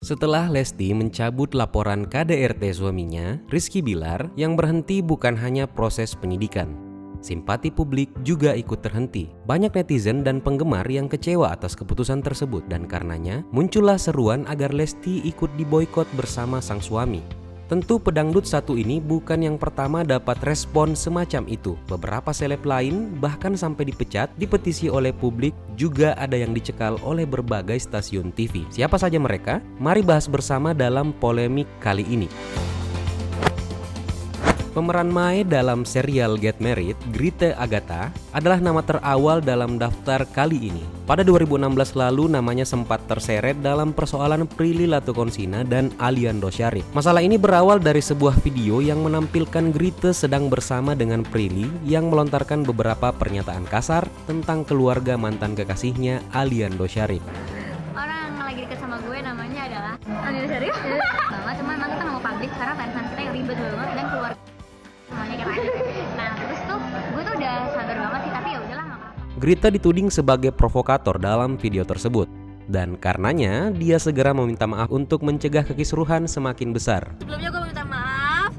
Setelah Lesti mencabut laporan KDRT suaminya, Rizky Bilar, yang berhenti bukan hanya proses penyidikan. Simpati publik juga ikut terhenti. Banyak netizen dan penggemar yang kecewa atas keputusan tersebut dan karenanya muncullah seruan agar Lesti ikut diboikot bersama sang suami. Tentu pedangdut satu ini bukan yang pertama dapat respon semacam itu. Beberapa seleb lain bahkan sampai dipecat, dipetisi oleh publik, juga ada yang dicekal oleh berbagai stasiun TV. Siapa saja mereka? Mari bahas bersama dalam polemik kali ini. Pemeran Mae dalam serial Get Married, Grete Agatha, adalah nama terawal dalam daftar kali ini. Pada 2016 lalu namanya sempat terseret dalam persoalan Prilly Latuconsina dan Aliando Syarif. Masalah ini berawal dari sebuah video yang menampilkan Grete sedang bersama dengan Prilly yang melontarkan beberapa pernyataan kasar tentang keluarga mantan kekasihnya Aliando Syarif. Orang yang lagi deket sama gue namanya adalah Aliando Syarif. Cuma emang kita nggak mau publik karena fans kita yang ribet banget dan keluarga semuanya keren. Nah terus tuh gue tuh udah sabar banget sih, tapi ya udahlah nggak apa-apa. Grete dituding sebagai provokator dalam video tersebut. Dan karenanya dia segera meminta maaf untuk mencegah kekisruhan semakin besar. Sebelumnya gue minta maaf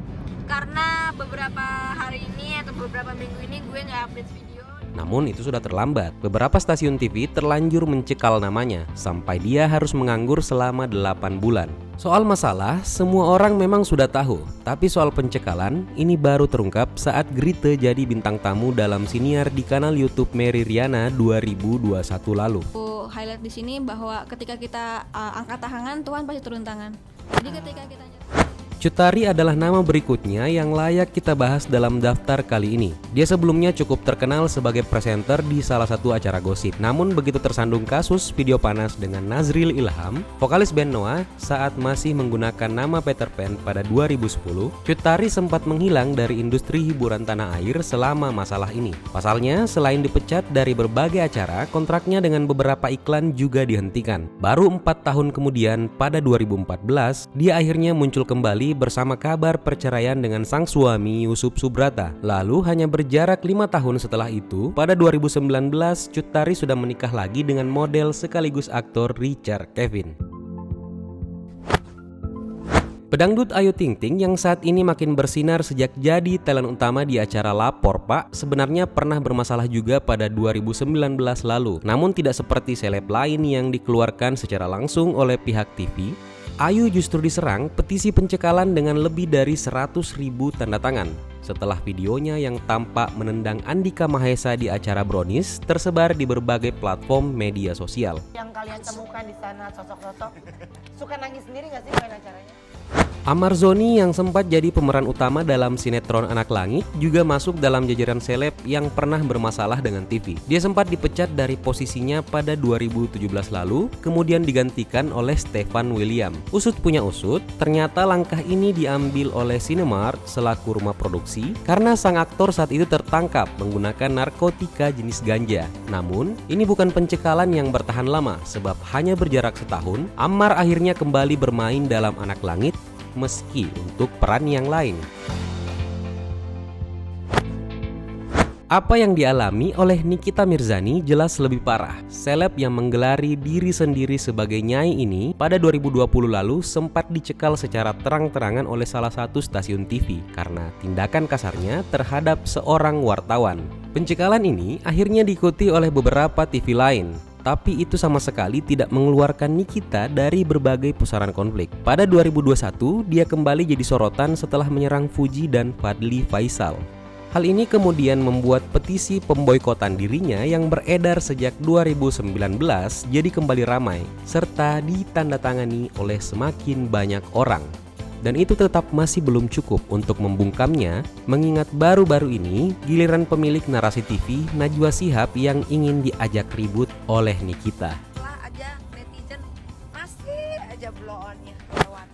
karena beberapa hari ini atau beberapa minggu ini gue nggak update video. Namun itu sudah terlambat. Beberapa stasiun TV terlanjur mencekal namanya sampai dia harus menganggur selama 8 bulan. Soal masalah, semua orang memang sudah tahu. Tapi soal pencekalan, ini baru terungkap saat Grete jadi bintang tamu dalam siniar di kanal YouTube Mary Riana 2021 lalu. Highlight di sini bahwa ketika kita angkat tangan, Tuhan pasti turun tangan. Jadi ketika kita Cut Tari adalah nama berikutnya yang layak kita bahas dalam daftar kali ini. Dia sebelumnya cukup terkenal sebagai presenter di salah satu acara gosip. Namun begitu tersandung kasus video panas dengan Nazril Ilham, vokalis band Noah, saat masih menggunakan nama Peter Pan pada 2010, Cut Tari sempat menghilang dari industri hiburan tanah air selama masalah ini. Pasalnya, selain dipecat dari berbagai acara, kontraknya dengan beberapa iklan juga dihentikan. Baru 4 tahun kemudian, pada 2014, dia akhirnya muncul kembali bersama kabar perceraian dengan sang suami Yusuf Subrata. Lalu hanya berjarak 5 tahun setelah itu, pada 2019 Cut Tari sudah menikah lagi dengan model sekaligus aktor Richard Kevin. Pedangdut Ayu Ting Ting yang saat ini makin bersinar sejak jadi talent utama di acara Lapor Pak sebenarnya pernah bermasalah juga pada 2019 lalu. Namun tidak seperti seleb lain yang dikeluarkan secara langsung oleh pihak TV, Ayu justru diserang petisi pencekalan dengan lebih dari 100.000 tanda tangan setelah videonya yang tampak menendang Andika Mahesa di acara Brownies tersebar di berbagai platform media sosial. Yang kalian temukan di sana sosok-sosok suka nangis sendiri nggak sih main acaranya? Amar Zoni yang sempat jadi pemeran utama dalam sinetron Anak Langit juga masuk dalam jajaran seleb yang pernah bermasalah dengan TV. Dia sempat dipecat dari posisinya pada 2017 lalu, kemudian digantikan oleh Stefan William. Usut punya usut, ternyata langkah ini diambil oleh Cinemark selaku rumah produksi karena sang aktor saat itu tertangkap menggunakan narkotika jenis ganja. Namun, ini bukan pencekalan yang bertahan lama sebab hanya berjarak setahun, Amar akhirnya kembali bermain dalam Anak Langit meski untuk peran yang lain. Apa yang dialami oleh Nikita Mirzani jelas lebih parah. Seleb yang menggelari diri sendiri sebagai nyai ini pada 2020 lalu sempat dicekal secara terang-terangan oleh salah satu stasiun TV karena tindakan kasarnya terhadap seorang wartawan. Pencekalan ini akhirnya diikuti oleh beberapa TV lain. Tapi itu sama sekali tidak mengeluarkan Nikita dari berbagai pusaran konflik. Pada 2021, dia kembali jadi sorotan setelah menyerang Fuji dan Fadly Faisal. Hal ini kemudian membuat petisi pemboikotan dirinya yang beredar sejak 2019 jadi kembali ramai, serta ditandatangani oleh semakin banyak orang. Dan itu tetap masih belum cukup untuk membungkamnya, mengingat baru-baru ini giliran pemilik narasi TV Najwa Shihab yang ingin diajak ribut oleh Nikita. setelah aja netizen masih aja blow-onnya lewat.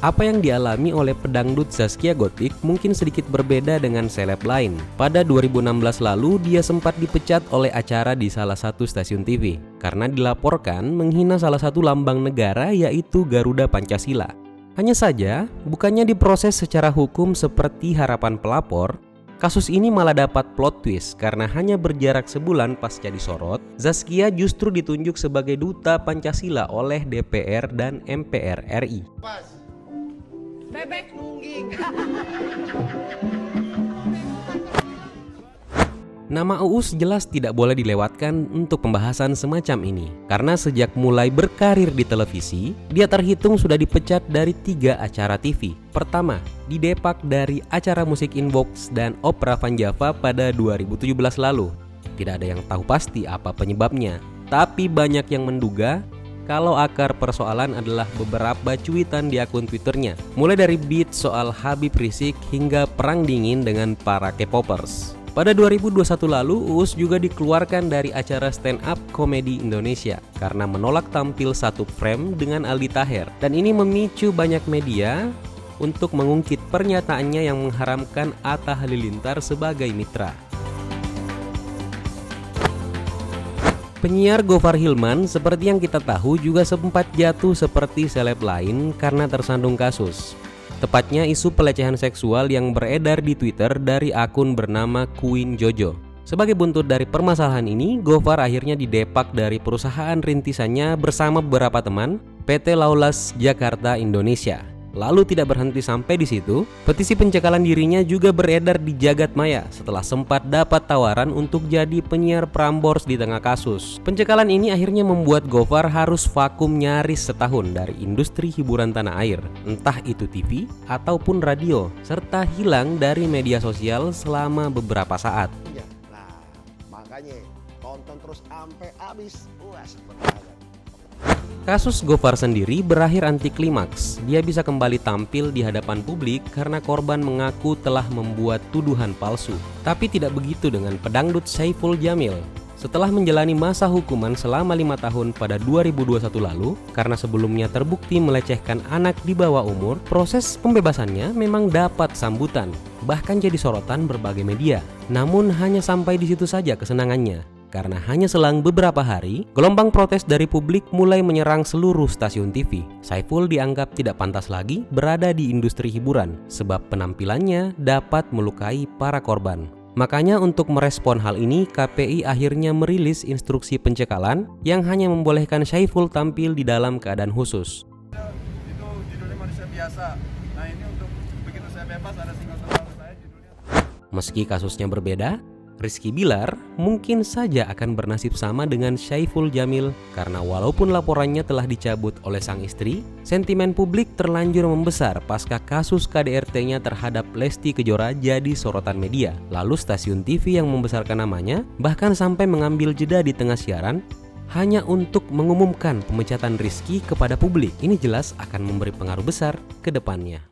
Apa yang dialami oleh pedangdut Zaskia Gotik mungkin sedikit berbeda dengan seleb lain. Pada 2016 lalu dia sempat dipecat oleh acara di salah satu stasiun TV karena dilaporkan menghina salah satu lambang negara yaitu Garuda Pancasila. Hanya saja, bukannya diproses secara hukum seperti harapan pelapor, Kasus ini malah dapat plot twist karena hanya berjarak sebulan pasca disorot, Zaskia justru ditunjuk sebagai duta Pancasila oleh DPR dan MPR RI. Bebek nungging. Nama Uus jelas tidak boleh dilewatkan untuk pembahasan semacam ini. Karena sejak mulai berkarir di televisi, dia terhitung sudah dipecat dari 3 acara TV. Pertama, didepak dari acara Musik Inbox dan Opera Van Java pada 2017 lalu. Tidak ada yang tahu pasti apa penyebabnya, tapi banyak yang menduga kalau akar persoalan adalah beberapa cuitan di akun Twitternya. Mulai dari beat soal Habib Rizik hingga perang dingin dengan para K-popers. Pada 2021 lalu, Uus juga dikeluarkan dari acara stand up komedi Indonesia karena menolak tampil satu frame dengan Aldi Taher. Dan ini memicu banyak media untuk mengungkit pernyataannya yang mengharamkan Atta Halilintar sebagai mitra. Penyiar Gofar Hilman seperti yang kita tahu juga sempat jatuh seperti seleb lain karena tersandung kasus. Tepatnya isu pelecehan seksual yang beredar di Twitter dari akun bernama Queen Jojo. Sebagai buntut dari permasalahan ini, Gofar akhirnya didepak dari perusahaan rintisannya bersama beberapa teman, PT Laulas Jakarta Indonesia. Lalu tidak berhenti sampai di situ, petisi pencekalan dirinya juga beredar di jagat maya setelah sempat dapat tawaran untuk jadi penyiar Prambors di tengah kasus. Pencekalan ini akhirnya membuat Gofar harus vakum nyaris setahun dari industri hiburan tanah air, entah itu TV ataupun radio, serta hilang dari media sosial selama beberapa saat. Nah, makanya tonton terus sampai habis. Wah, seperti apa? Kasus Gofar sendiri berakhir anti klimaks. Dia bisa kembali tampil di hadapan publik karena korban mengaku telah membuat tuduhan palsu. Tapi tidak begitu dengan pedangdut Saiful Jamil. Setelah menjalani masa hukuman selama 5 tahun pada 2021 lalu, karena sebelumnya terbukti melecehkan anak di bawah umur, proses pembebasannya memang dapat sambutan, bahkan jadi sorotan berbagai media. Namun hanya sampai di situ saja kesenangannya. Karena hanya selang beberapa hari, gelombang protes dari publik mulai menyerang seluruh stasiun TV. Saiful dianggap tidak pantas lagi berada di industri hiburan, sebab penampilannya dapat melukai para korban. Makanya untuk merespon hal ini, KPI akhirnya merilis instruksi pencekalan yang hanya membolehkan Saiful tampil di dalam keadaan khusus. Itu judulnya manusia biasa. Nah ini untuk begitu saya bebas ada single terbaru saya judulnya. Meski kasusnya berbeda, Rizky Bilar mungkin saja akan bernasib sama dengan Saiful Jamil karena walaupun laporannya telah dicabut oleh sang istri, sentimen publik terlanjur membesar pasca kasus KDRT-nya terhadap Lesti Kejora jadi sorotan media. Lalu stasiun TV yang membesarkan namanya bahkan sampai mengambil jeda di tengah siaran hanya untuk mengumumkan pemecatan Rizky kepada publik. Ini jelas akan memberi pengaruh besar ke depannya.